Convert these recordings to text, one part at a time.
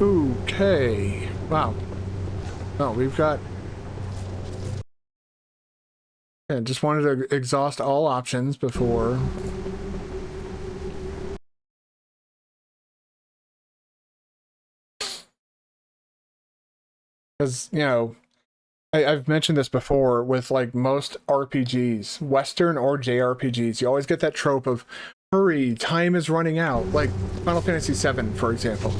Okay. Wow. Oh, we've got... Yeah, just wanted to exhaust all options before... Because, you know, I've mentioned this before with, like, most RPGs, Western or JRPGs, you always get that trope of, hurry, time is running out. Like, Final Fantasy VII, for example.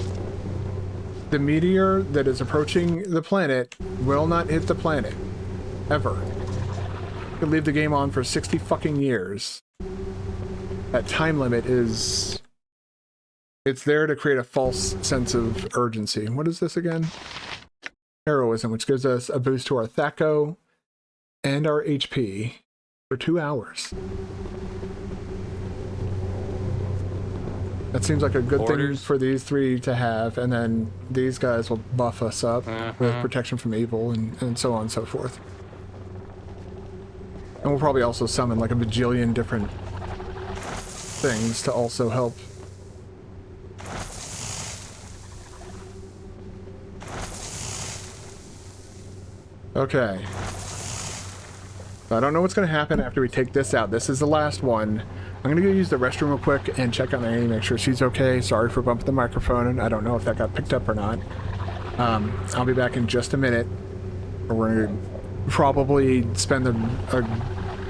The meteor that is approaching the planet will not hit the planet. Ever. You could leave the game on for 60 fucking years. That time limit is... It's there to create a false sense of urgency. What is this again? Heroism, which gives us a boost to our THAC0 and our HP for 2 hours. That seems like a good thing for these three to have, and then these guys will buff us up with protection from evil and so on and so forth. And we'll probably also summon like a bajillion different things to also help. Okay. I don't know what's going to happen after we take this out. This is the last one. I'm going to go use the restroom real quick and check on Annie, make sure she's okay. Sorry for bumping the microphone. I don't know if that got picked up or not. I'll be back in just a minute. We're going to probably spend a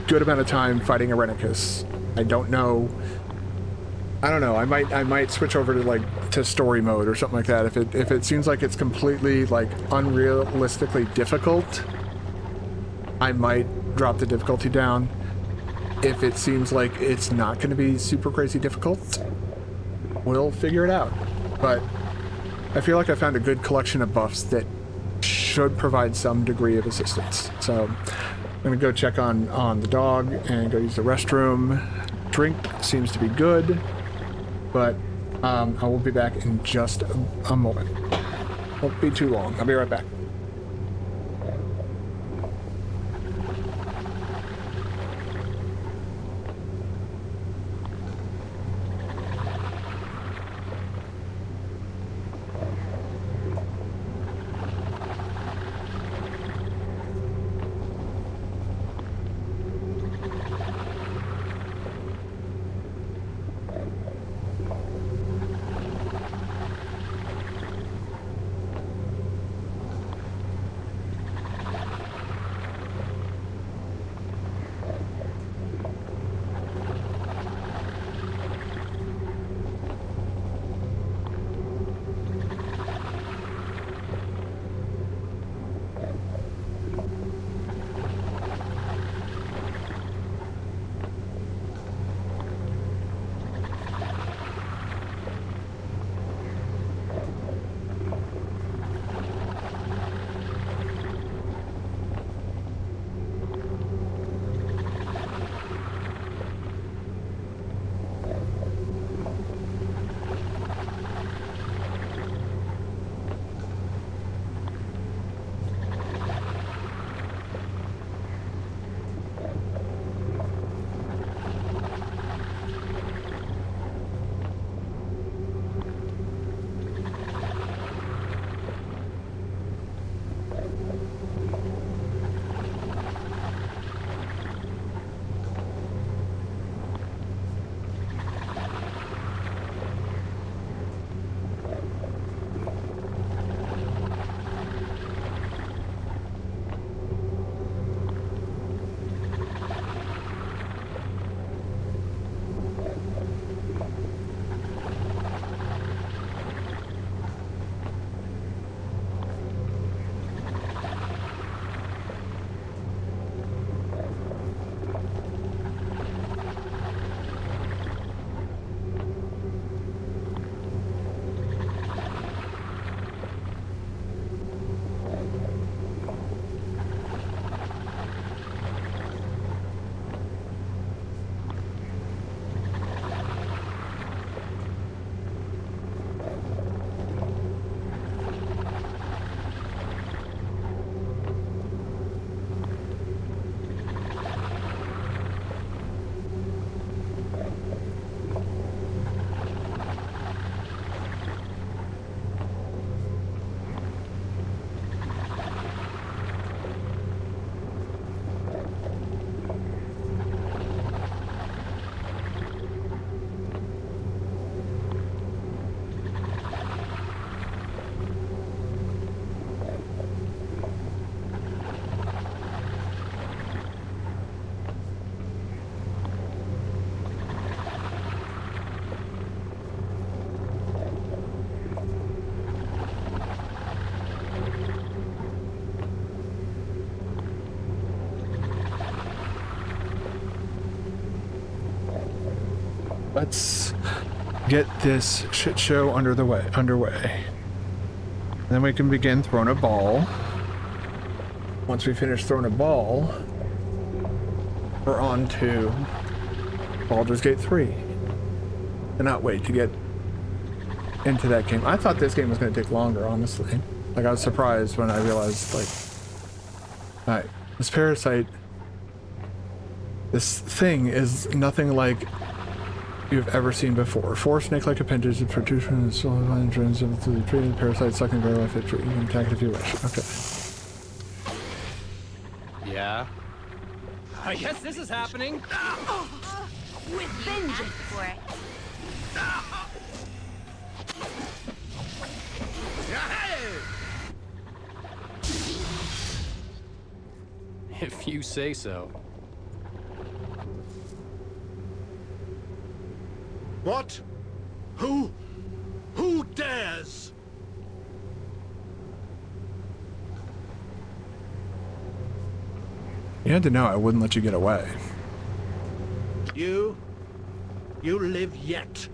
good amount of time fighting Irenicus. I don't know. I don't know. I might switch over to story mode or something like that. If it seems like it's completely like unrealistically difficult, I might drop the difficulty down. If it seems like it's not going to be super crazy difficult, we'll figure it out. But I feel like I found a good collection of buffs that should provide some degree of assistance. So I'm going to go check on the dog and go use the restroom. Drink seems to be good, but I will be back in just a moment. Won't be too long. I'll be right back. let's get this shit show underway. Then we can begin throwing a ball. Once we finish throwing a ball, we're on to Baldur's Gate 3. Cannot wait to get into that game. I thought this game was going to take longer, honestly. Like, I was surprised when I realized, like, alright, this parasite, this thing is nothing like you've ever seen before. Four snake-like appendages of protrusion and still entrance of the tree. The parasite sucking very life. You can attack it if you wish. Okay. Yeah. I guess this is happening. With vengeance for it. If you say so. What? Who dares? You had to know I wouldn't let you get away. You live yet.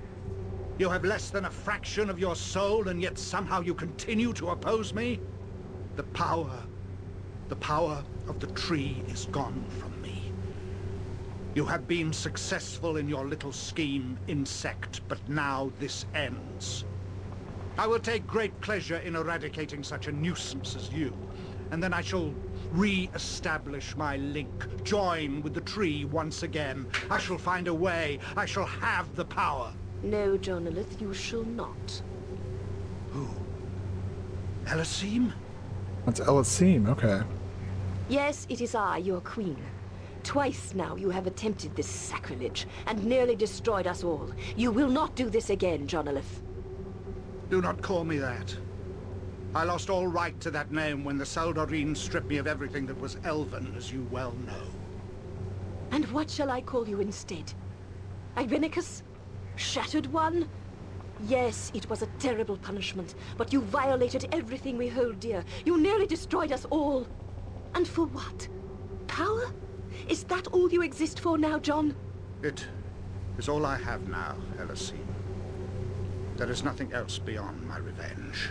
You have less than a fraction of your soul, and yet somehow you continue to oppose me? The power of the tree is gone from me. You have been successful in your little scheme, insect, but now this ends. I will take great pleasure in eradicating such a nuisance as you, and then I shall re-establish my link, join with the tree once again. I shall find a way. I shall have the power. No, Jonalith, you shall not. Who? Elysim? That's Elysim, okay. Yes, it is I, your queen. Twice now you have attempted this sacrilege, and nearly destroyed us all. You will not do this again, Jonalith. Do not call me that. I lost all right to that name when the Saldarine stripped me of everything that was elven, as you well know. And what shall I call you instead? Irenicus? Shattered One? Yes, it was a terrible punishment, but you violated everything we hold dear. You nearly destroyed us all. And for what? Power? Is that all you exist for now, John? It is all I have now, Elysim. There is nothing else beyond my revenge.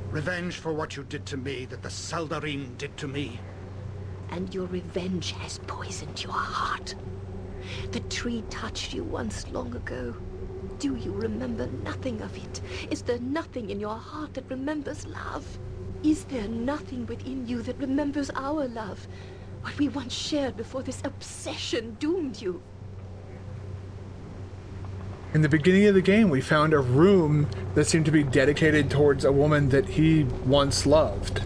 Revenge for what you did to me, that the Saldarine did to me. And your revenge has poisoned your heart. The tree touched you once long ago. Do you remember nothing of it? Is there nothing in your heart that remembers love? Is there nothing within you that remembers our love? What we once shared before this obsession doomed you? In the beginning of the game, we found a room that seemed to be dedicated towards a woman that he once loved.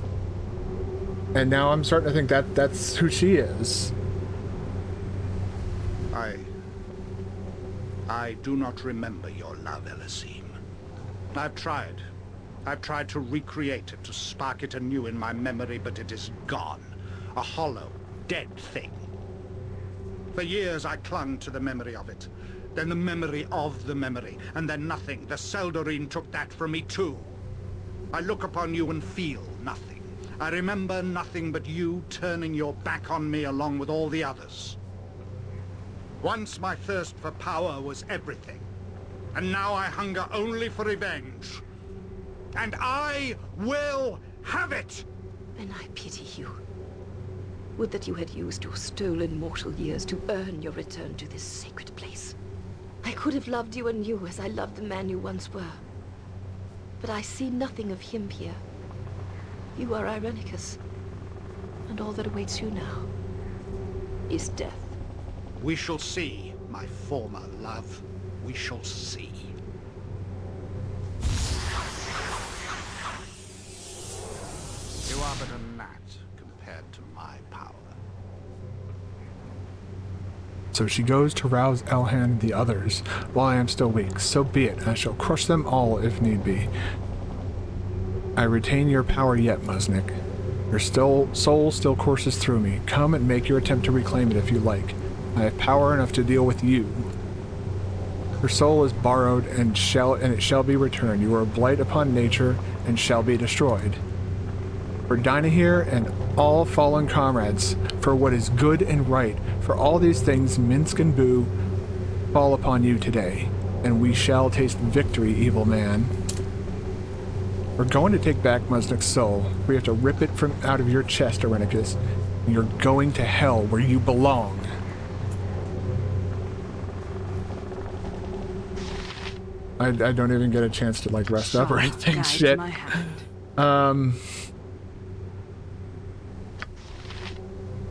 And now I'm starting to think that that's who she is. I do not remember your love, Elysim. I've tried. I've tried to recreate it, to spark it anew in my memory, but it is gone. A hollow, dead thing. For years I clung to the memory of it. Then the memory of the memory, and then nothing. The Saldarine took that from me too. I look upon you and feel nothing. I remember nothing but you turning your back on me along with all the others. Once my thirst for power was everything, and now I hunger only for revenge. And I will have it! Then I pity you. Would that you had used your stolen mortal years to earn your return to this sacred place. I could have loved you anew as I loved the man you once were. But I see nothing of him here. You are Irenicus, and all that awaits you now is death. We shall see, my former love. We shall see. You are but a gnat compared to my power. So she goes to rouse Elhan and the others. While I am still weak, so be it. I shall crush them all if need be. I retain your power yet, Musnik. Your soul still courses through me. Come and make your attempt to reclaim it if you like. I have power enough to deal with you. Your soul is borrowed and it shall be returned. You are a blight upon nature and shall be destroyed. For Dynahir and all fallen comrades, for what is good and right, for all these things, Minsk and Boo, fall upon you today, and we shall taste victory, evil man. We're going to take back Muznuk's soul. We have to rip it from out of your chest, Irenicus. And you're going to hell where you belong. I don't even get a chance to like rest up or anything. Shit.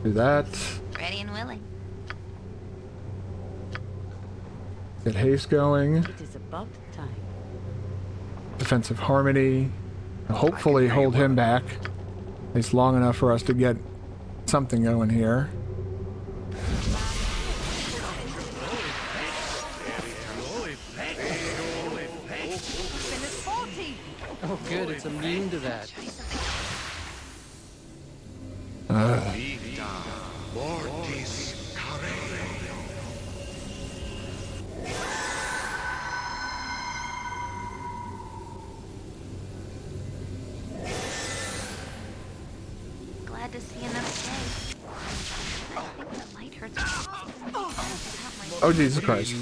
Do that. Ready and willing. Get haste going. It is about time. Defensive harmony. Hopefully hold him back. At least long enough for us to get something going here. Oh, good. It's immune to that. Glad to see another day. I think the light hurts. Oh, Jesus Christ.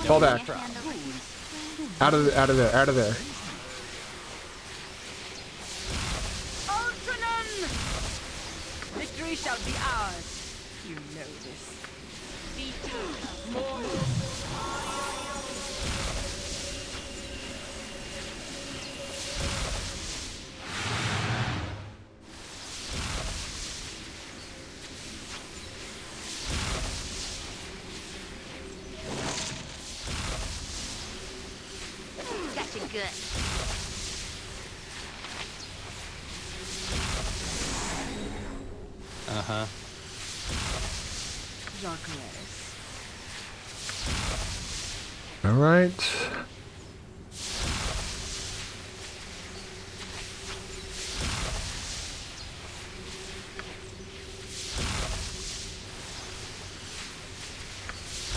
Fall back. Out of there, out of there. Victory shall be ours. You know this. Got you good. Uh-huh. All right.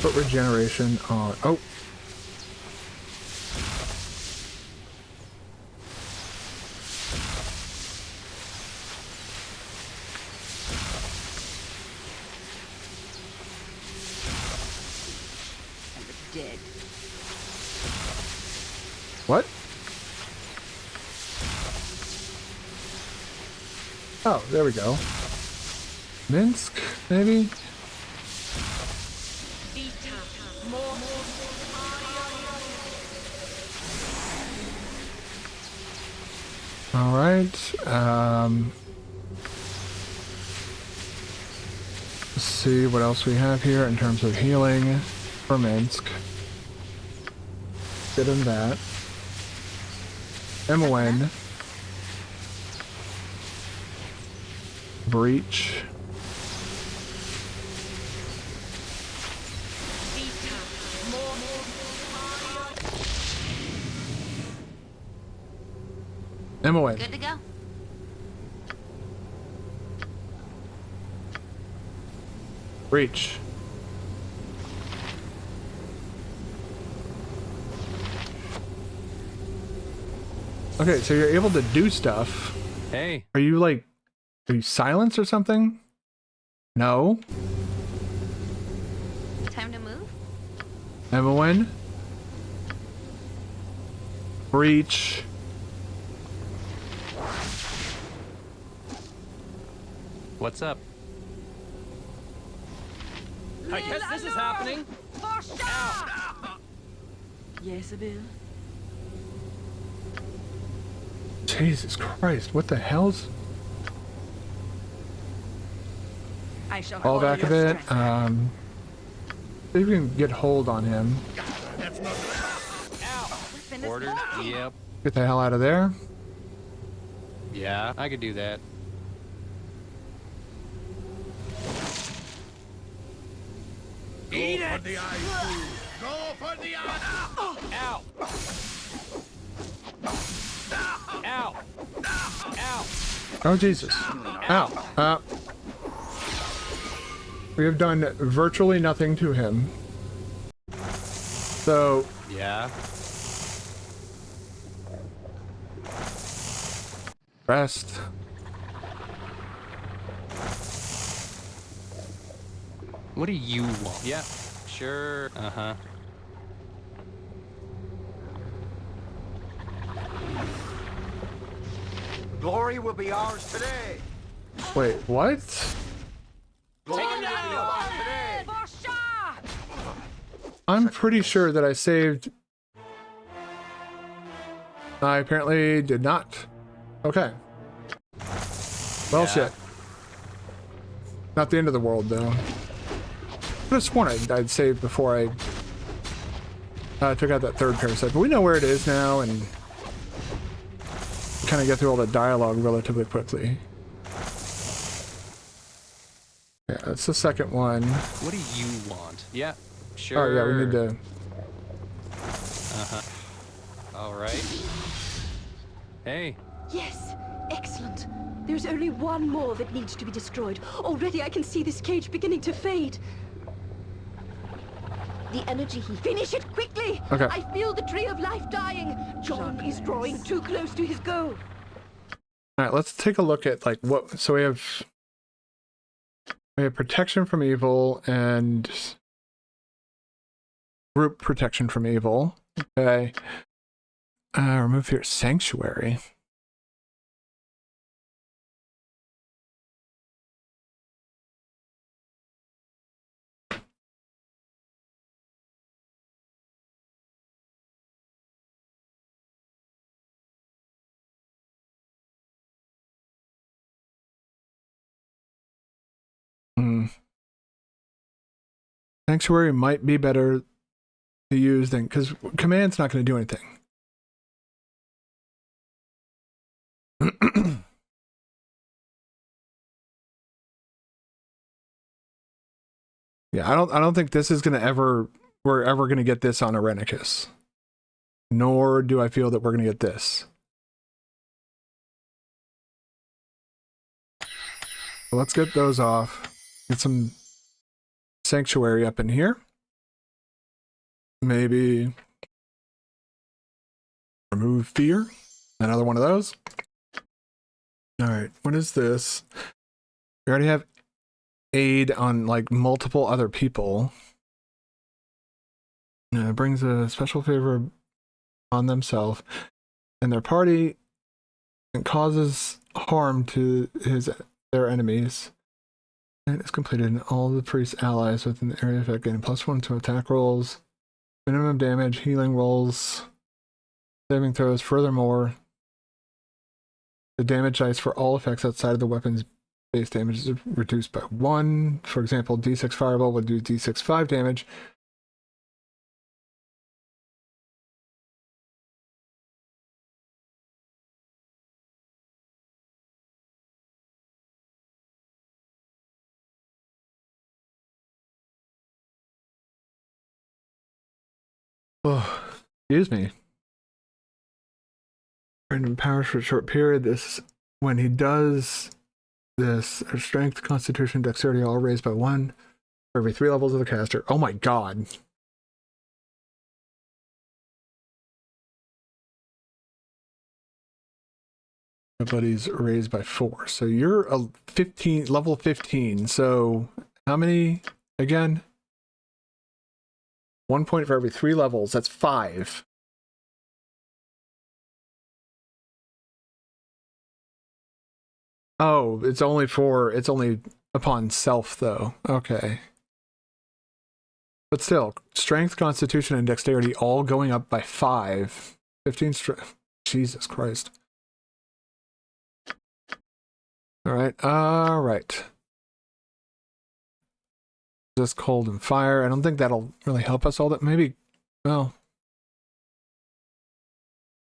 Put regeneration on. Oh. Dead. What? Oh, there we go. Minsk, maybe? All right. Let's see what else we have here in terms of healing for Minsk. Get him that. MON. Breach. MON. Good to go. Breach. Okay, so you're able to do stuff. Hey. Are you like, are you silenced or something? No. Time to move? MON. Breach. What's up? I guess this is happening. Yes, Abel. Jesus Christ, what the hell's... I shall Fall follow back a your bit. strength. See if we can get hold on him. Weapon is Order. faulty. Yep. Get the hell out of there. Yeah, I could do that. Eat it! Go for the Ow! Ow! Ow! Oh, Jesus. Ow. We have done virtually nothing to him. So, Yeah. rest. What do you want? Yeah, sure. Uh-huh. Glory will be ours today. Wait, what? Glory will be ours today. I'm pretty sure that I saved. I apparently did not. Okay. Well, shit. Not the end of the world, though. I could have sworn I'd saved before I took out that third parasite, but we know where it is now, and kind of get through all the dialogue relatively quickly. Yeah, that's the second one. What do you want? Yeah, sure. Oh yeah, we need to. All right. Hey. Yes, excellent. There's only one more that needs to be destroyed. Already I can see this cage beginning to fade. The energy heat. Finish it quickly! Okay. I feel the tree of life dying. John is drawing too close to his goal. All right, let's take a look at like what. So we have protection from evil and group protection from evil. Okay. Remove here sanctuary. Sanctuary might be better to use than, because command's not going to do anything. Yeah, I don't think this is going to we're ever going to get this on Arenicus. Nor do I feel that we're going to get this. So let's get those off. Get some sanctuary up in here. Maybe remove fear. Another one of those. All right, what is this? We already have aid on like multiple other people. It brings a special favor on themselves and their party and causes harm to their enemies. And it's completed, and all the priest's allies within the area effect gain +1 to attack rolls, minimum damage, healing rolls, saving throws. Furthermore, the damage dice for all effects outside of the weapon's base damage is reduced by 1. For example, D6 Fireball would do D6 5 damage. Oh, excuse me. Random powers for a short period. This, when he does this, our strength, constitution, dexterity all raised by 1 for every 3 levels of the caster. Oh my god. Abilities raised by 4. So you're a 15, level 15. So how many again? 1 point for every 3 levels. That's 5. Oh, it's only upon self though. Okay. But still, strength, constitution, and dexterity all going up by 5. 15 strength. Jesus Christ. Alright. Just cold and fire. I don't think that'll really help us all that. Maybe, well.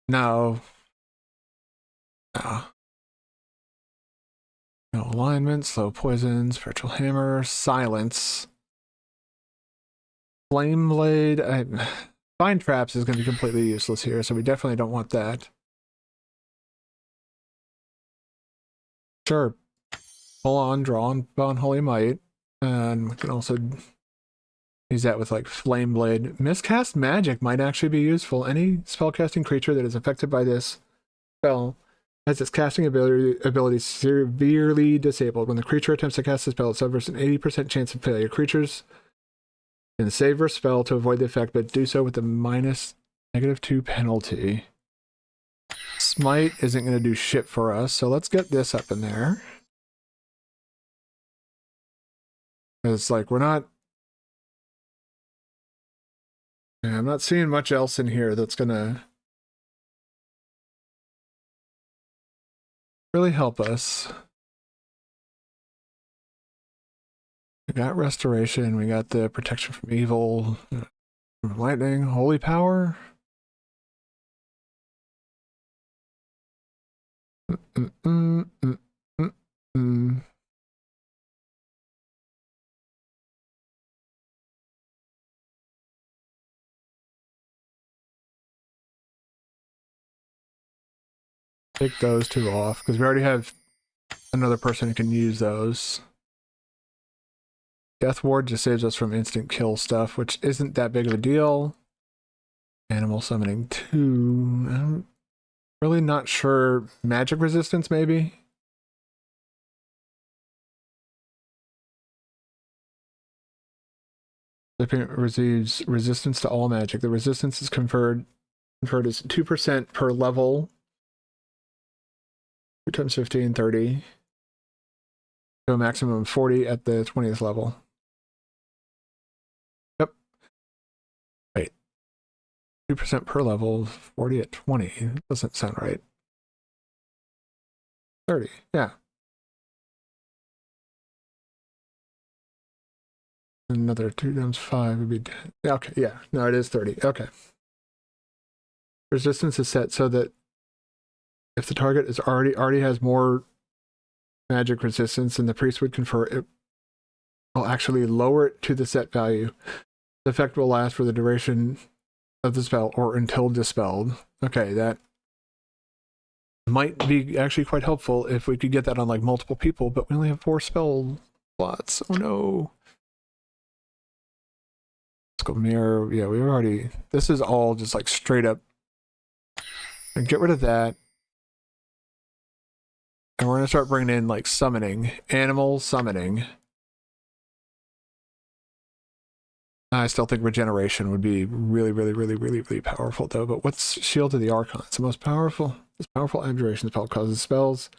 No. No. No alignment, slow poison, spiritual hammer, silence. Flame blade. Vine traps is going to be completely useless here, so we definitely don't want that. Sure. Pull on, draw on Holy Might. And we can also use that with like Flame Blade. Miscast Magic might actually be useful. Any spellcasting creature that is affected by this spell has its casting ability severely disabled. When the creature attempts to cast the spell, it suffers an 80% chance of failure. Creatures can save or spell to avoid the effect, but do so with a -2 penalty. Smite isn't going to do shit for us, so let's get this up in there. It's like we're not... Yeah, I'm not seeing much else in here that's going to really help us. We got restoration, we got the protection from evil, lightning, holy power. Take those two off, because we already have another person who can use those. Death Ward just saves us from instant kill stuff, which isn't that big of a deal. Animal Summoning 2. I'm really not sure. Magic resistance, maybe? It receives resistance to all magic. The resistance is conferred as 2% per level. 2 times 15, 30. To a maximum of 40 at the 20th level. Yep. Wait. 2% per level, 40 at 20. Doesn't sound right. 30, yeah. Another 2 times 5 would be... Okay, yeah. No, it is 30. Okay. Resistance is set so that if the target is already has more magic resistance than the priest would confer, it will actually lower it to the set value. The effect will last for the duration of the spell or until dispelled. Okay, that might be actually quite helpful if we could get that on like multiple people, but we only have 4 spell slots. Oh no. Let's go mirror. Yeah, we already... This is all just like straight up. And get rid of that. And we're going to start bringing in like summoning. Animal summoning. I still think regeneration would be really powerful though. But what's Shield of the Archon? It's the most powerful. This powerful abjuration spell causes spells.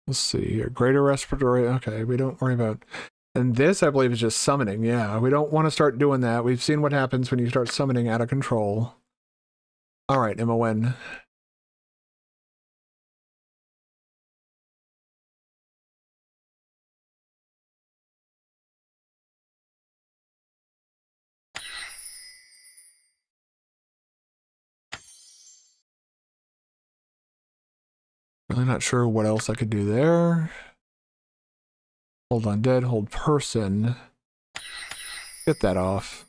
Let's see here. Greater respiratory. Okay, we don't worry about. And this, I believe, is just summoning. Yeah, we don't want to start doing that. We've seen what happens when you start summoning out of control. All right, MON. Really not sure what else I could do there. Hold undead, hold person. Get that off.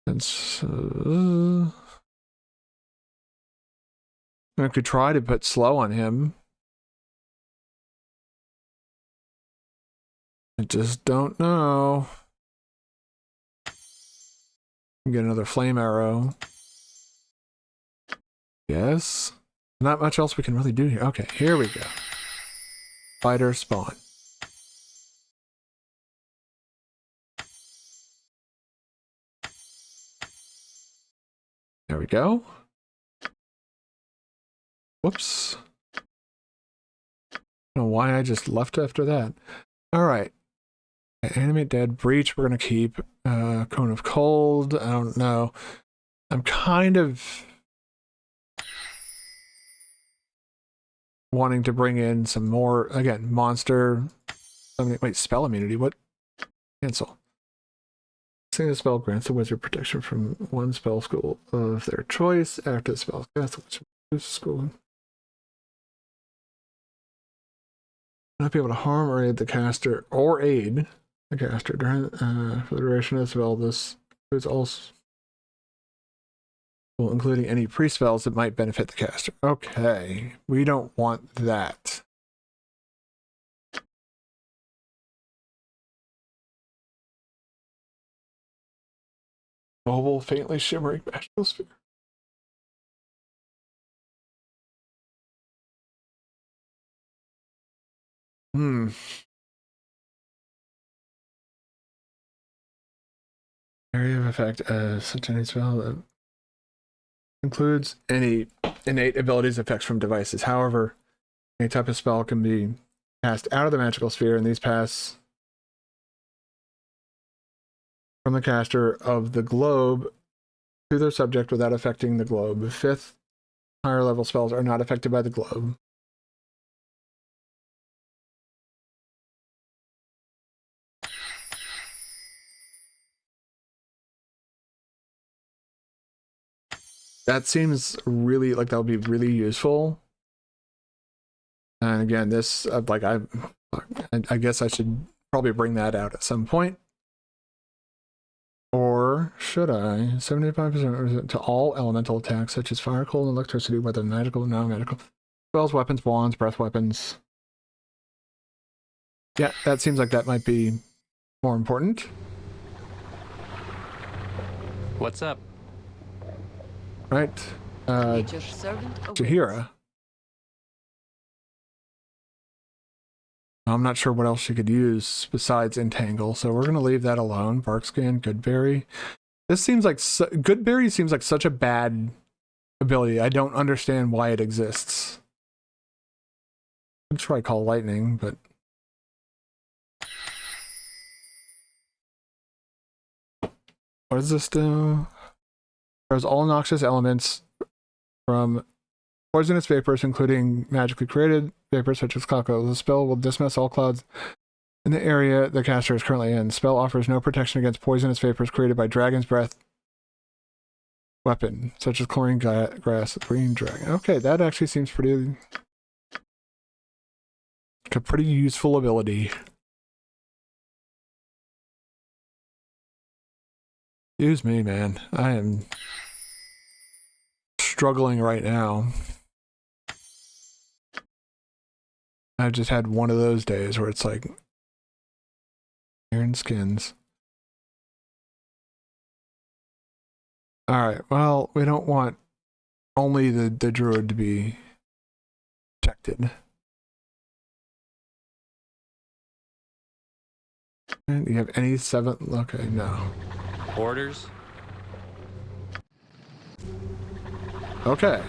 It's, I could try to put slow on him. I just don't know. Get another flame arrow. Yes. Not much else we can really do here. Okay, here we go. Fighter spawn. There we go. Whoops. I don't know why I just left after that. All right. Animate dead. Breach we're going to keep. Cone of Cold. I don't know. I'm kind of wanting to bring in some more, again, monster. Wait, spell immunity. What? Cancel. Single spell grants the wizard protection from one spell school of their choice after the spell cast, which is school. Not be able to harm or aid the caster or aid. the caster during for the duration of the spell. This includes also, well, including any pre-spells that might benefit the caster. Okay, we don't want that. Mobile, faintly shimmering magical sphere. Area of effect as such any spell that includes any innate abilities effects from devices. However, any type of spell can be cast out of the magical sphere, and these pass from the caster of the globe to their subject without affecting the globe. Fifth, higher level spells are not affected by the globe. That seems really like that would be really useful. And again, this like I guess I should probably bring that out at some point. Or should I? 75% to all elemental attacks such as fire, cold, and electricity, whether magical or non-magical. Spells, weapons, wands, breath weapons. Yeah, that seems like that might be more important. What's up? Right. Nature's servant awaits. Jahira. I'm not sure what else she could use besides Entangle, so we're going to leave that alone. Barkscan, Goodberry. This seems like... Goodberry seems like such a bad ability. I don't understand why it exists. I'd try Call Lightning, but... What does this do? Throws all noxious elements from poisonous vapors, including magically created vapors such as Kako. The spell will dismiss all clouds in the area the caster is currently in. The spell offers no protection against poisonous vapors created by Dragon's Breath weapon, such as chlorine grass, green dragon. Okay, that actually seems pretty... like a pretty useful ability. Excuse me, man. I am struggling right now. I've just had one of those days where it's like iron skins. Alright, well, we don't want only the druid to be protected. And do you have any seventh? Okay, no. Orders? Okay.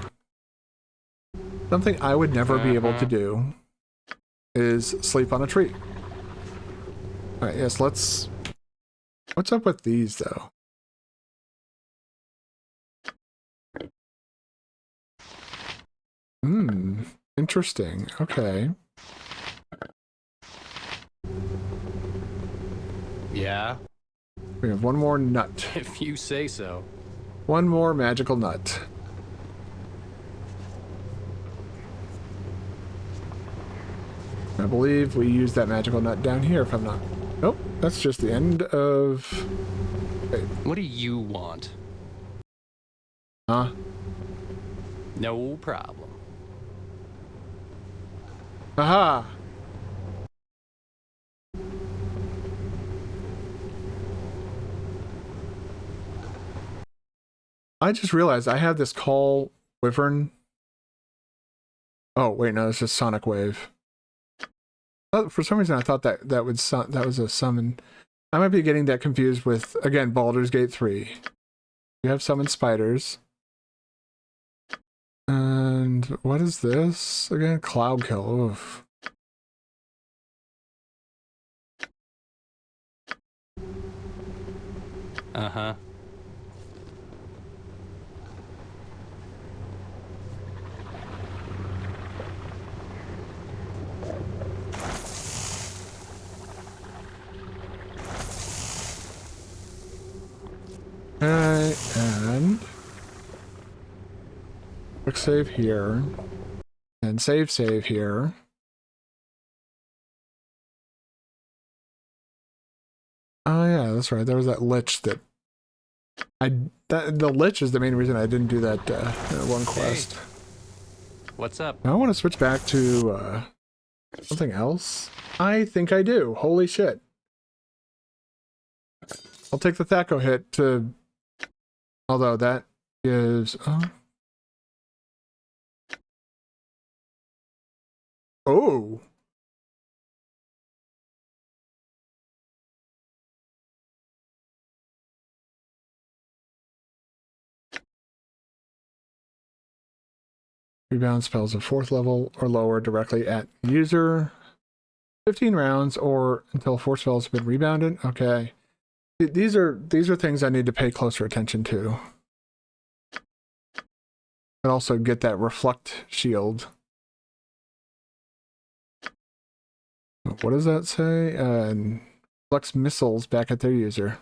Something I would never be able to do is sleep on a tree. Alright, yes, let's... What's up with these, though? Interesting. Okay. Yeah, We have one more nut. if you say so. One more magical nut. I believe we used that magical nut down here, if I'm not... Nope, that's just the end of... Wait, What do you want? huh? No problem. Aha! I just realized I have this call wyvern. Oh, wait, no, it's just Sonic Wave. For some reason, I thought that was a summon. I might be getting that confused with, again, Baldur's Gate 3. You have summoned spiders. And what is this? Again, Cloud Kill. Oof. Uh-huh. Okay, and quick save here, and save here. that's right. There was that lich that the lich is the main reason I didn't do that one quest. Hey. What's up? I want to switch back to something else. I think I do. Holy shit. I'll take the Thaco hit to... Although that is... Oh! Rebound spells of 4th level or lower directly at user. 15 rounds or until 4 spells have been rebounded. Okay. These are things I need to pay closer attention to. And also get that reflect shield. What does that say? Reflects missiles back at their user.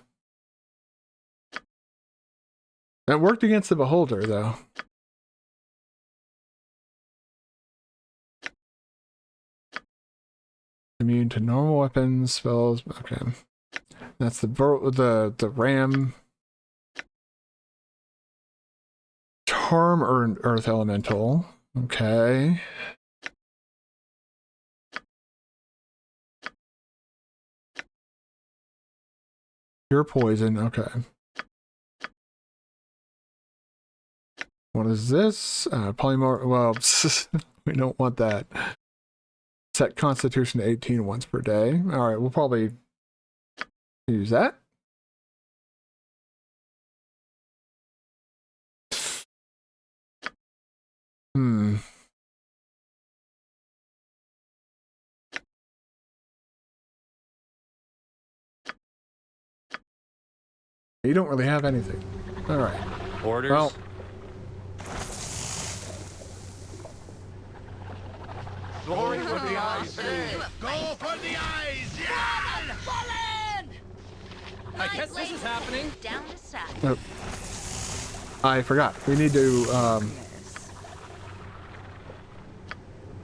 That worked against the beholder though. Immune to normal weapons, spells. Okay, that's the ram. Charm or earth elemental. Okay. Pure poison. Okay. What is this? Polymorph. Well, we don't want that. Set Constitution to 18 once per day. All right, we'll probably use that. You don't really have anything. All right. Orders? Well, Glory for the eyes. Go for the eyes. Yeah! I guess this is happening. Down to south. I forgot. We need to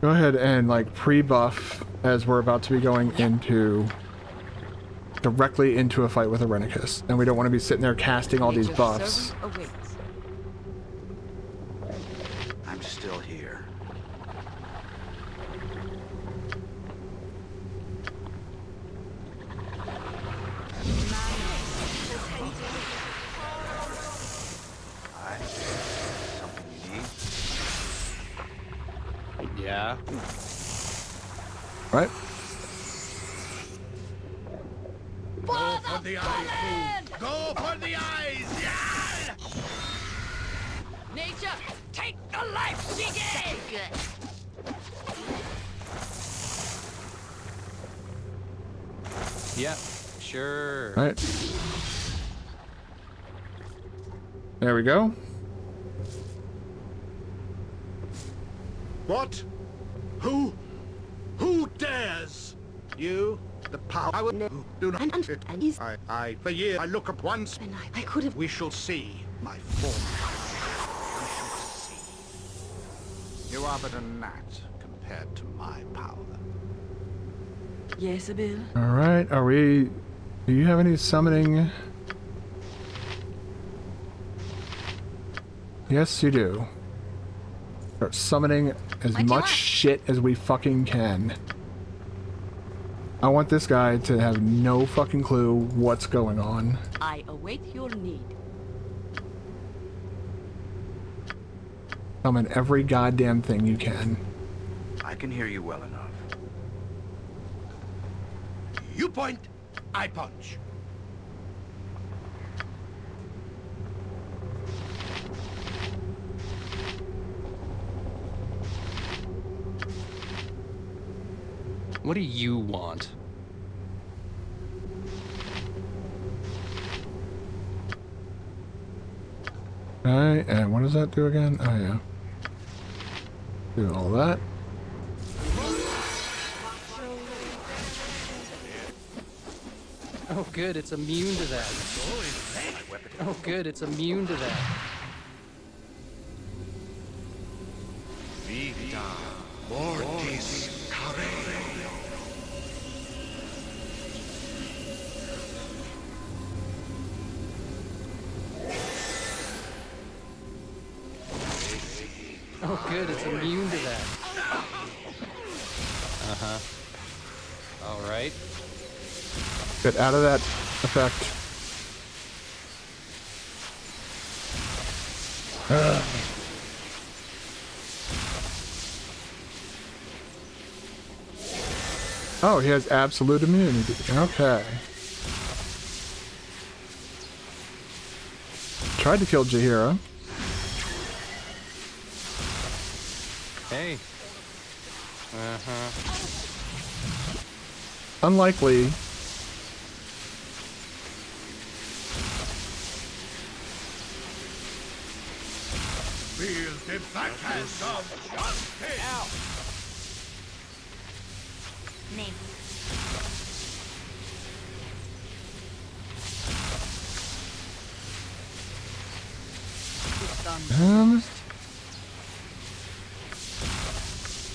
go ahead and like pre-buff as we're about to be going directly into a fight with a Renicus, and we don't want to be sitting there casting all these buffs. I'm still here. Something you need? Yeah. Right? Go for the eyes, fool. Go for the eyes. Yeah! Nature, take the life she gave! Good. Yep. Sure. Right. There we go. What? Who dares? You, the power. I will do not. And he's... For years, I look up once. And I could have... We shall see my form. We shall see. You are but a gnat compared to my power. Yes, Abel. All right. Are we? Do you have any summoning? Yes, you do. Start summoning as What do you much want? shit as we fucking can. I want this guy to have no fucking clue what's going on. I await your need. Summon every goddamn thing you can. I can hear you well enough. You point, I punch. What do you want? Okay, and what does that do again? Oh yeah. Do all that. Oh, good. It's immune to that. Oh, good. It's immune to that. Vita Mortis Carre. Oh, good. It's immune to that. All right. Get out of that effect. Oh, he has absolute immunity. Okay. Tried to kill Jahira. Hey. Unlikely. Feel the backhand of justice. Ow! Name.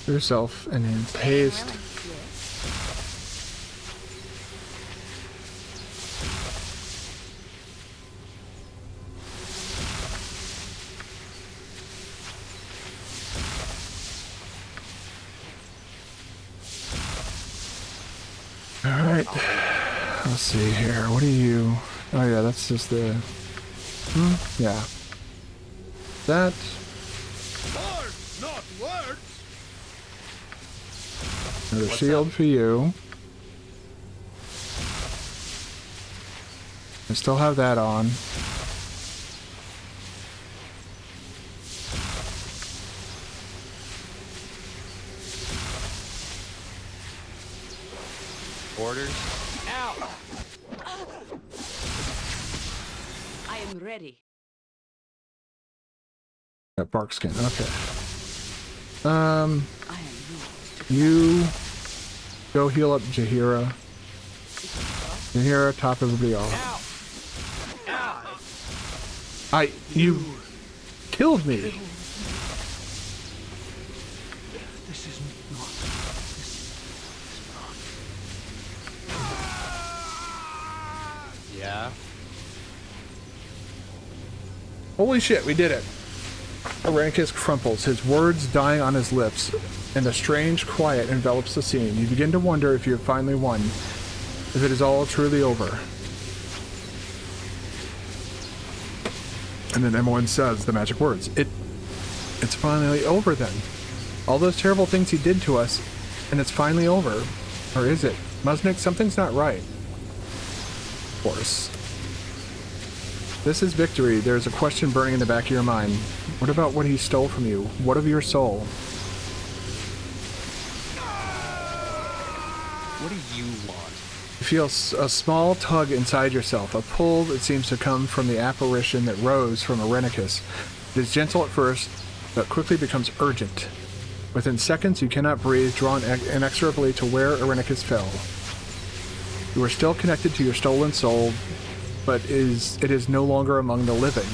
Yourself and then paste. All right. Let's see here. What are you? Oh yeah, that's just the. Yeah. That. Words, not words. Another shield for you. I still have that on. Orders. Ow! I am ready. That bark skin. Okay. I am yours. You go heal up Jahira. Jahira, top everybody off. Ow! Ow! You killed me. This is not. Yeah. Holy shit, we did it. Irenicus crumples, his words dying on his lips, and a strange quiet envelops the scene. You begin to wonder if you have finally won, if it is all truly over. And then everyone says the magic words. It's finally over then. All those terrible things he did to us, and it's finally over. Or is it? Musnik, something's not right. Of course. This is victory. There's a question burning in the back of your mind. What about what he stole from you? What of your soul? What do you want? You feel a small tug inside yourself, a pull that seems to come from the apparition that rose from Irenicus. It is gentle at first, but quickly becomes urgent. Within seconds, you cannot breathe, drawn inexorably to where Irenicus fell. You are still connected to your stolen soul, but it is no longer among the living.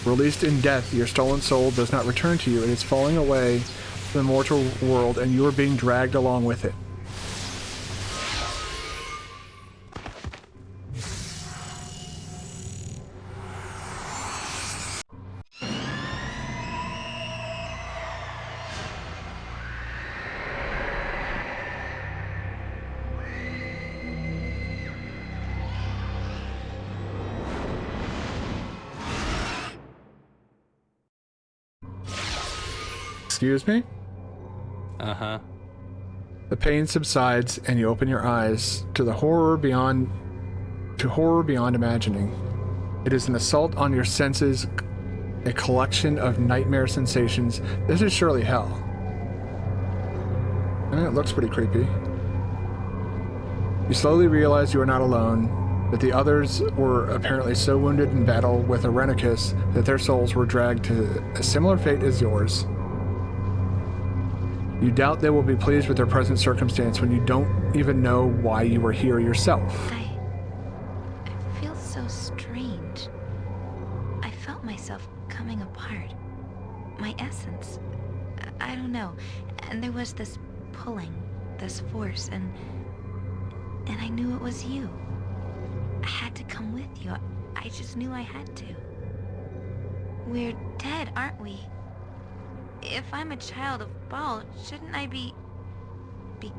Released in death, your stolen soul does not return to you. It is falling away to the mortal world, and you are being dragged along with it. Excuse me? Uh-huh. The pain subsides, and you open your eyes to horror beyond imagining. It is an assault on your senses, a collection of nightmare sensations. This is surely hell. And it looks pretty creepy. You slowly realize you are not alone, that the others were apparently so wounded in battle with Irenicus that their souls were dragged to a similar fate as yours. You doubt they will be pleased with their present circumstance when you don't even know why you were here yourself. I feel so strange. I felt myself coming apart. My essence. I don't know. And there was this pulling, this force, and I knew it was you. I had to come with you. I just knew I had to. We're dead, aren't we? If I'm a child of Baal, shouldn't I be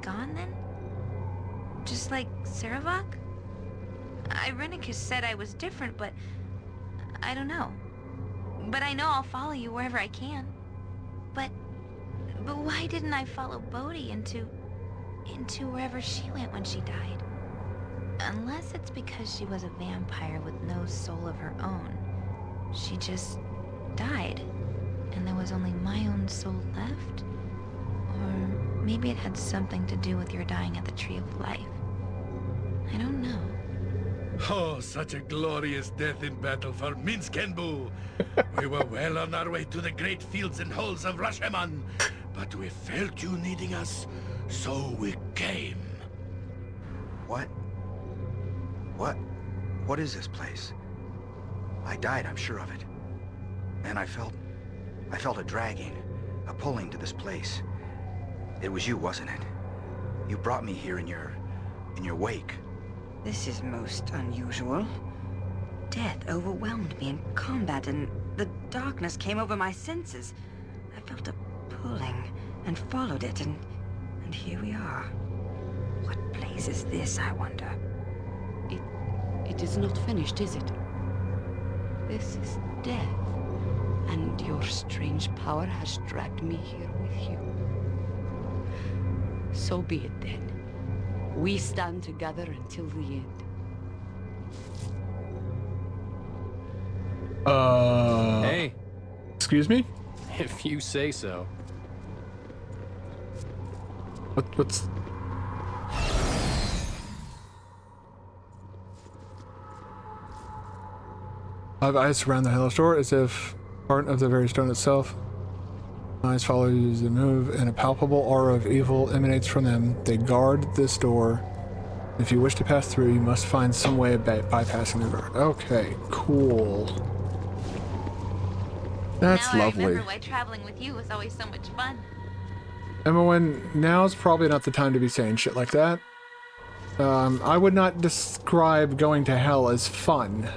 gone then? Just like Saravok? Irenicus said I was different, but I don't know. But I know I'll follow you wherever I can. But why didn't I follow Bodhi into wherever she went when she died? Unless it's because she was a vampire with no soul of her own. She just died, and there was only my own soul left? Or maybe it had something to do with your dying at the Tree of Life. I don't know. Oh, such a glorious death in battle for Minskenbu. We were well on our way to the great fields and halls of Rashomon, but we felt you needing us, so we came. What? What is this place? I died, I'm sure of it. And I felt a dragging, a pulling to this place. It was you, wasn't it? You brought me here in your wake. This is most unusual. Death overwhelmed me in combat, and the darkness came over my senses. I felt a pulling and followed it, and here we are. What place is this, I wonder? It is not finished, is it? This is death. And your strange power has dragged me here with you. So be it then. We stand together until the end. Hey, Excuse me? if you say so. What's... Five eyes surround the hellish door as if part of the very stone itself. Eyes follows the move, and a palpable aura of evil emanates from them. They guard this door. If you wish to pass through, you must find some way of bypassing the guard. Okay, cool. That's now lovely. I remember why traveling with you was always so much fun. Emma, now's probably not the time to be saying shit like that. I would not describe going to hell as fun.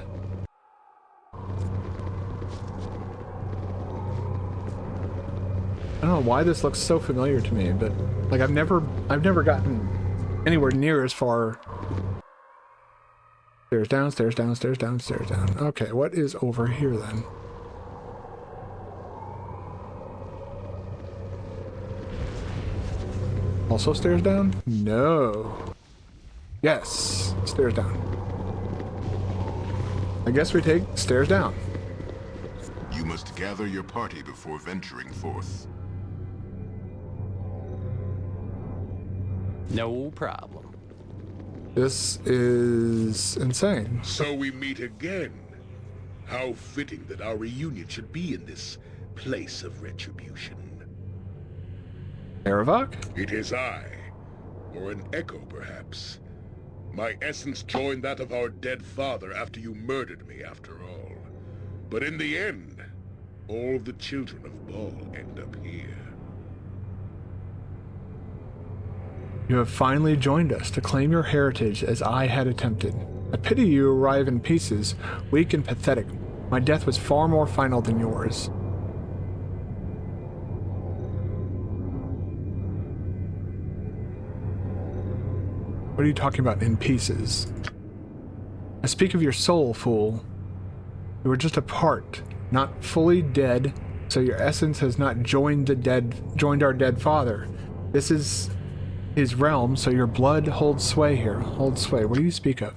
I don't know why this looks so familiar to me, but like I've never gotten anywhere near as far. Stairs down, stairs down, stairs down, stairs down. Okay, what is over here then? Also stairs down? No. Yes, stairs down. I guess we take stairs down. You must gather your party before venturing forth. No problem. This is insane. So we meet again. How fitting that our reunion should be in this place of retribution. Saravok? It is I, or an echo perhaps. My essence joined that of our dead father after you murdered me after all. But in the end, all the children of Baal end up here. You have finally joined us to claim your heritage as I had attempted. I pity you arrive in pieces, weak and pathetic. My death was far more final than yours. What are you talking about, in pieces? I speak of your soul, fool. You were just a part, not fully dead, so your essence has not joined our dead father. This is his realm, so your blood holds sway here. Holds sway. What do you speak of?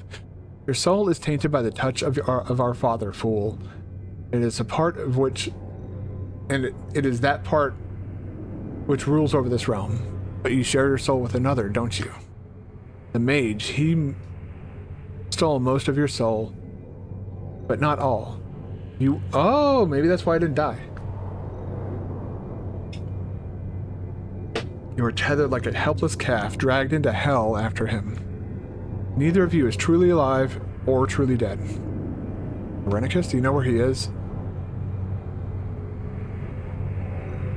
Your soul is tainted by the touch of our father, fool. It is a part of which, and it is that part which rules over this realm. But you share your soul with another, don't you? The mage, he stole most of your soul, but not all. Oh, maybe that's why I didn't die. You were tethered like a helpless calf, dragged into hell after him. Neither of you is truly alive or truly dead. Irenicus, do you know where he is?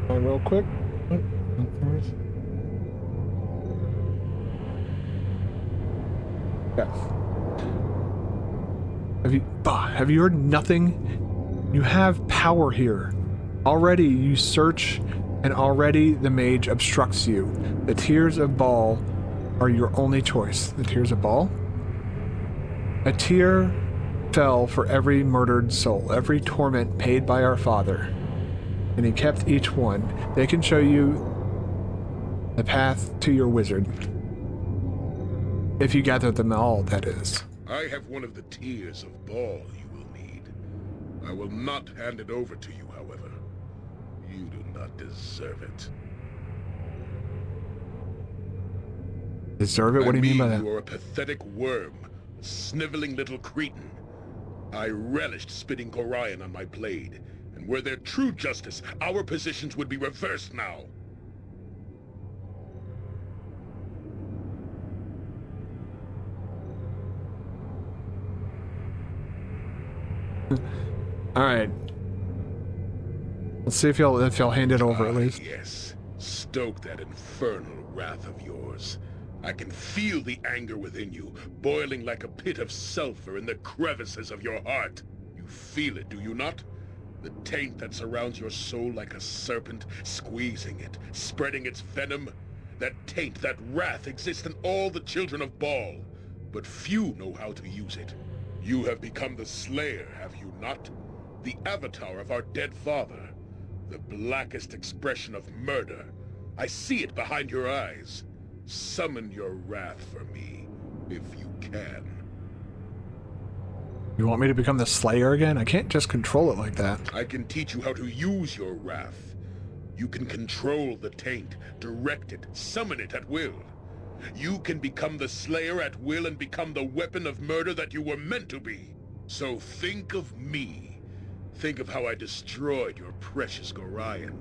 Real quick. Yeah. Have you heard nothing? You have power here. Already you search and already the mage obstructs you. The tears of Baal are your only choice. The tears of Baal? A tear fell for every murdered soul, every torment paid by our Father, and he kept each one. They can show you the path to your wizard. If you gather them all, that is. I have one of the tears of Baal you will need. I will not hand it over to you, however. You do not deserve it. Deserve it? What do you mean by that? You are a pathetic worm, a sniveling little cretin. I relished spitting Corian on my blade, and were there true justice, our positions would be reversed now. All right. Let's see if you'll hand it over at least. Yes. Stoke that infernal wrath of yours. I can feel the anger within you, boiling like a pit of sulfur in the crevices of your heart. You feel it, do you not? The taint that surrounds your soul like a serpent, squeezing it, spreading its venom. That taint, that wrath exists in all the children of Baal, but few know how to use it. You have become the Slayer, have you not? The avatar of our dead father. The blackest expression of murder. I see it behind your eyes. Summon your wrath for me, if you can. You want me to become the Slayer again? I can't just control it like that. I can teach you how to use your wrath. You can control the taint, direct it, summon it at will. You can become the Slayer at will and become the weapon of murder that you were meant to be. So think of me. Think of how I destroyed your precious Gorion.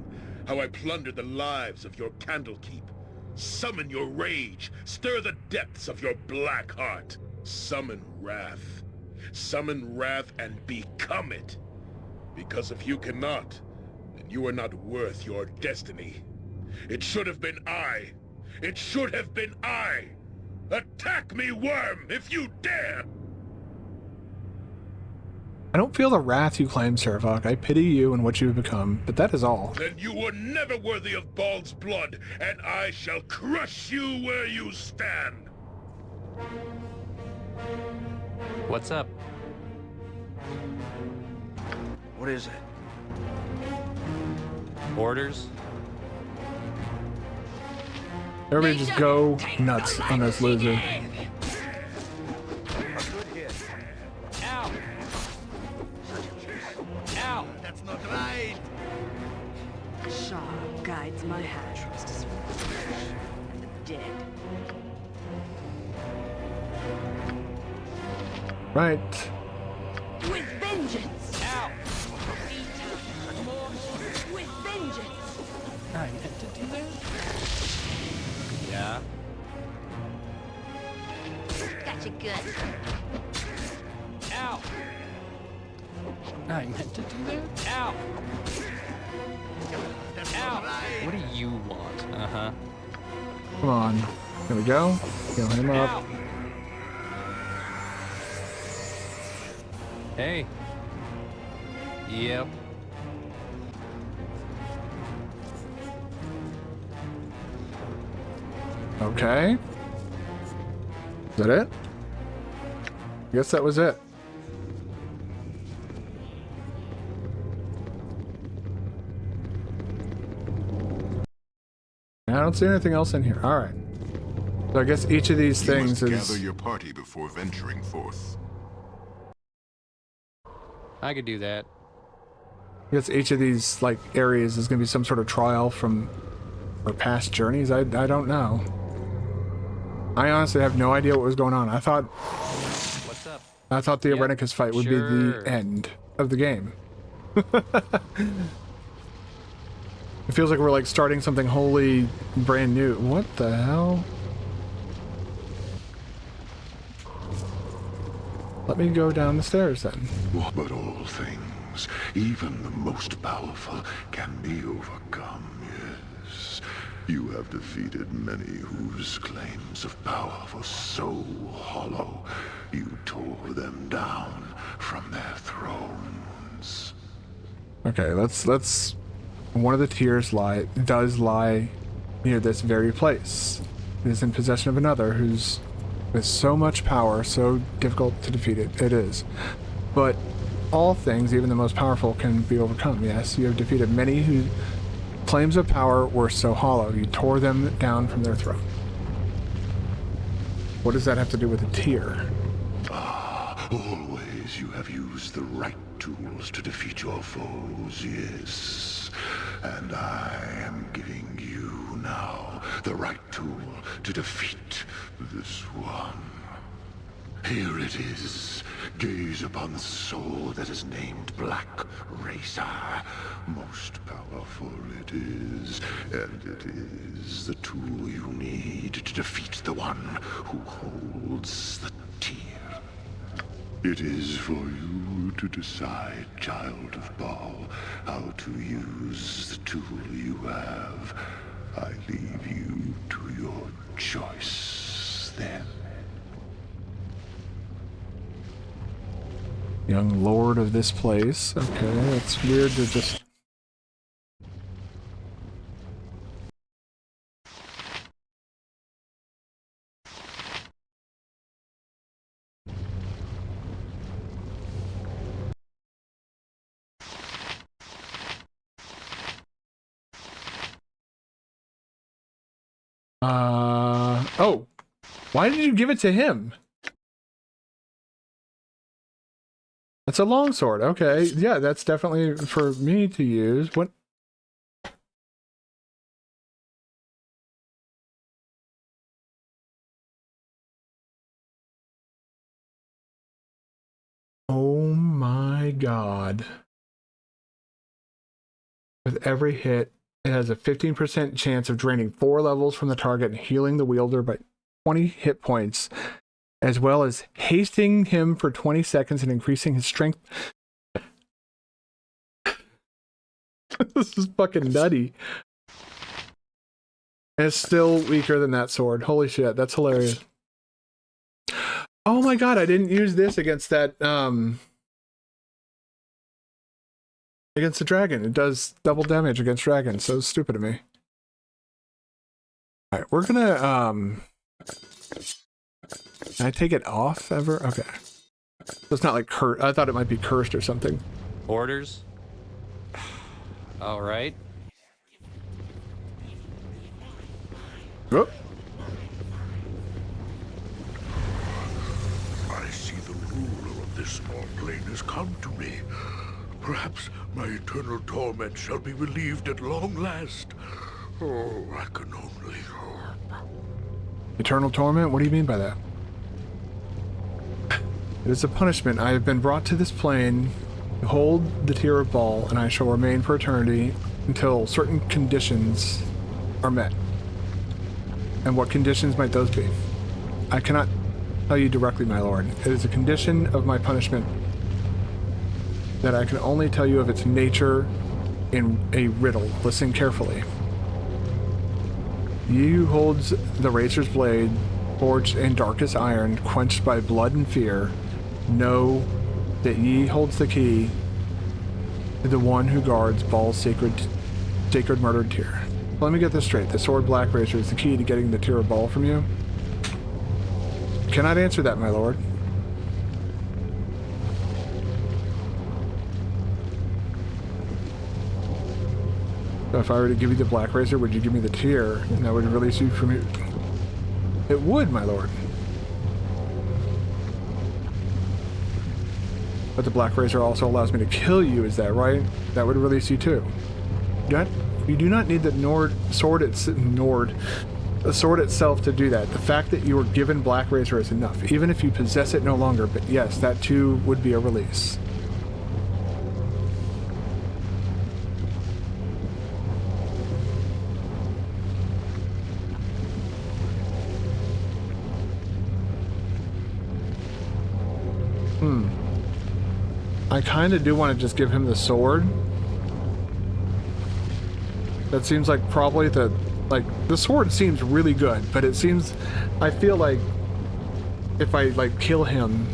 How I plundered the lives of your Candlekeep. Summon your rage. Stir the depths of your black heart. Summon wrath. Summon wrath and become it. Because if you cannot, then you are not worth your destiny. It should have been I. It should have been I! Attack me, worm, if you dare! I don't feel the wrath you claim, Servok. I pity you and what you've become, but that is all. Then you were never worthy of Bald's blood, and I shall crush you where you stand! What's up? What is it? Orders? Everybody just go nuts on this loser. Ow! Ow! That's not right! Shah guides my hand towards the sword and the dead. Right. With vengeance! Ow! With vengeance! I meant to do that? Yeah. Gotcha good. Ow! I meant to do that? Ow! Ow! What do you want? Uh-huh. Come on. Here we go. Heal him up. Ow! Hey. Yep. Okay. Is that it? I guess that was it. I don't see anything else in here. Alright. So I guess each of these You things must is... gather your party before venturing forth. I could do that. I guess each of these, like, areas is going to be some sort of trial from our past journeys. I don't know. I honestly have no idea what was going on. I thought What's up? the Yep, Arenicus fight would be sure. the end of the game. It feels like we're like starting something wholly brand new. What the hell? Let me go down the stairs then. But all things, even the most powerful, can be overcome, yes. You have defeated many whose claims of power were so hollow, you tore them down from their thrones. Okay, let's One of the tiers does lie near this very place. It is in possession of another who's with so much power, so difficult to defeat it. It is. But all things, even the most powerful, can be overcome. Yes, you have defeated many whose claims of power were so hollow. You tore them down from their throne. What does that have to do with a tier? Always you have used the right tools to defeat your foes, yes. And I am giving you now the right tool to defeat this one. Here it is. Gaze upon the soul that is named Black Racer. Most powerful it is, and it is the tool you need to defeat the one who holds the tier. It is for you to decide, Child of Baal, how to use the tool you have. I leave you to your choice then. Young lord of this place. Okay, it's weird to just... Oh! Why did you give it to him? It's a longsword. Okay, yeah, that's definitely for me to use. What? Oh my god. With every hit, it has a 15% chance of draining 4 levels from the target and healing the wielder by 20 hit points, as well as hasting him for 20 seconds and increasing his strength. This is fucking nutty. And it's still weaker than that sword. Holy shit, that's hilarious. Oh my god, I didn't use this against that, against the dragon. It does double damage against dragons, so stupid of me. Alright, we're gonna, can I take it off ever? Okay. So it's not like cursed. I thought it might be cursed or something. Orders? All right. Oh. I see the ruler of this small plane has come to me. Perhaps my eternal torment shall be relieved at long last. Oh, I can only hope. Eternal torment? What do you mean by that? It is a punishment. I have been brought to this plane to hold the tier of Baal, and I shall remain for eternity until certain conditions are met. And what conditions might those be? I cannot tell you directly, my lord. It is a condition of my punishment that I can only tell you of its nature in a riddle. Listen carefully. He who holds the razor's blade, forged in darkest iron, quenched by blood and fear, know that ye holds the key to the one who guards Baal's sacred murdered tier. Let me get this straight. The sword Black Razor is the key to getting the tier of Baal from you? Cannot answer that, my lord. So if I were to give you the Black Razor, would you give me the tier, and that would release you from your... It would, my lord. But the Black Razor also allows me to kill you, is that right? That would release you too. You do not need the sword itself to do that. The fact that you were given Black Razor is enough, even if you possess it no longer. But yes, that too would be a release. I kind of do want to just give him the sword. That seems like probably the sword seems really good, but it seems, I feel like if I kill him,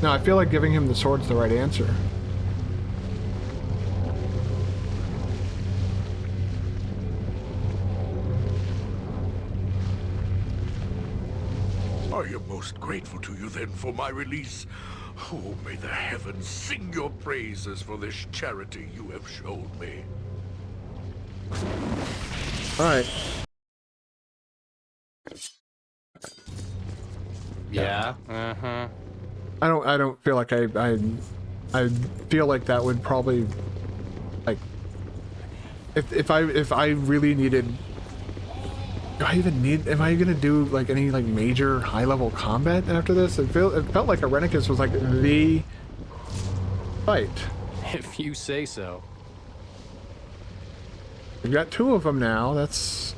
no, I feel like giving him the sword's the right answer. I am most grateful to you then for my release. Oh, may the heavens sing your praises for this charity you have shown me. Alright. Yeah. Uh-huh. I don't feel like I feel like that would probably, like, if I really needed, do I even need, am I gonna do like any like major high level combat after this? It felt like Irenicus was like the fight. If you say so. We've got 2 of them now. That's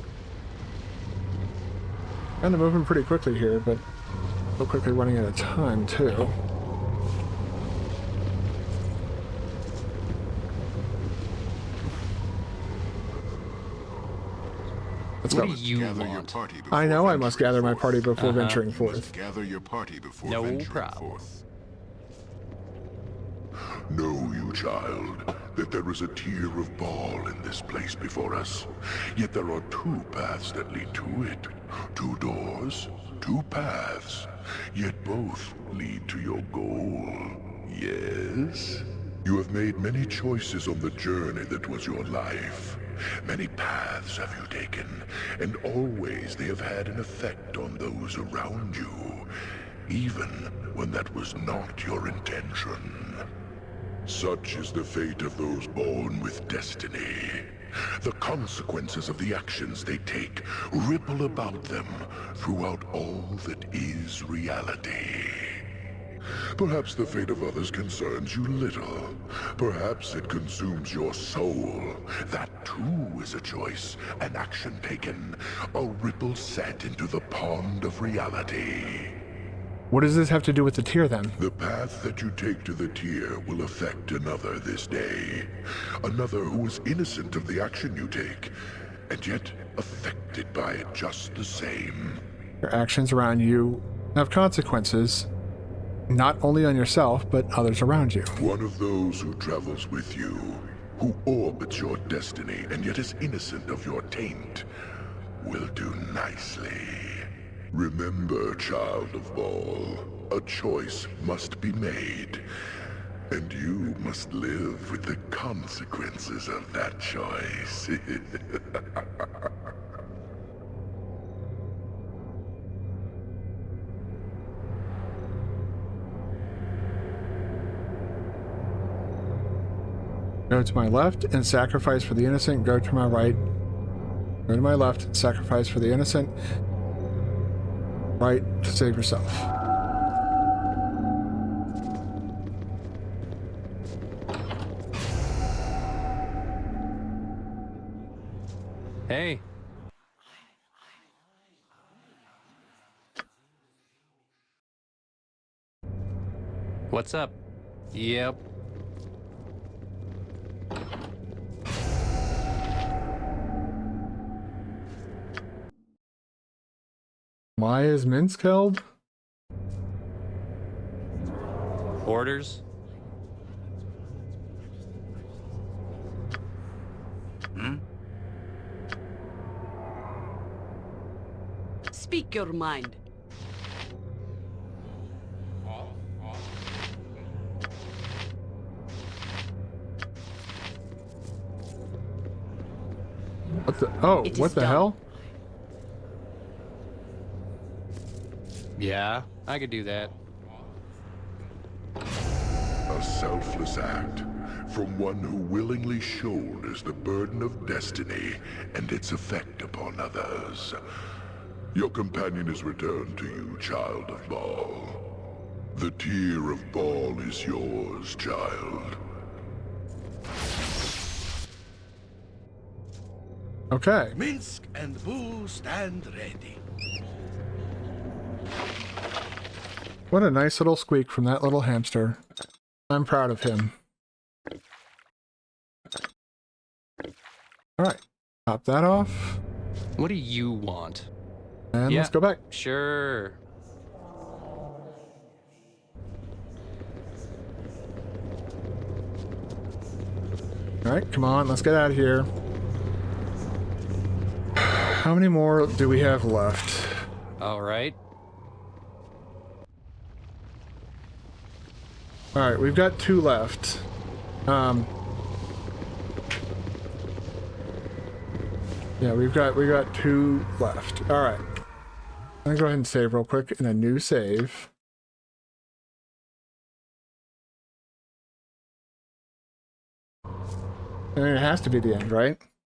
kind of moving pretty quickly here, but so quickly running out of time too. Let's What go. do you Gather your want? party before I know I must venturing gather my forth. party before Uh-huh. venturing You must forth. gather your party before No venturing problem. forth. Know you, child, that there is a tier of ball in this place before us. Yet there are 2 paths that lead to it. 2 doors, 2 paths. Yet both lead to your goal. Yes? You have made many choices on the journey that was your life. Many paths have you taken, and always they have had an effect on those around you, even when that was not your intention. Such is the fate of those born with destiny. The consequences of the actions they take ripple about them throughout all that is reality. Perhaps the fate of others concerns you little. Perhaps it consumes your soul. That too is a choice, an action taken, a ripple set into the pond of reality. What does this have to do with the tier then? The path that you take to the tier will affect another this day. Another who is innocent of the action you take, and yet affected by it just the same. Your actions around you have consequences, not only on yourself, but others around you. One of those who travels with you, who orbits your destiny and yet is innocent of your taint, will do nicely. Remember, child of Baal, a choice must be made, and you must live with the consequences of that choice. Go to my left and sacrifice for the innocent. Go to my right. Go to my left, sacrifice for the innocent. Right to save yourself. Hey. What's up? Yep. Why is Minsk held? Orders? Speak your mind. What the? Oh, It what is the done. hell? Yeah, I could do that. A selfless act from one who willingly shoulders the burden of destiny and its effect upon others. Your companion is returned to you, child of Baal. The tier of Baal is yours, child. Okay. Minsk and Boo stand ready. What a nice little squeak from that little hamster. I'm proud of him. Alright. Top that off. What do you want? And let's Yeah. go back. Sure. Alright, come on, let's get out of here. How many more do we have left? All right. Alright, we've got 2 left. Yeah, we've got 2 left. Alright. I'm gonna go ahead and save real quick in a new save. I mean, it has to be the end, right?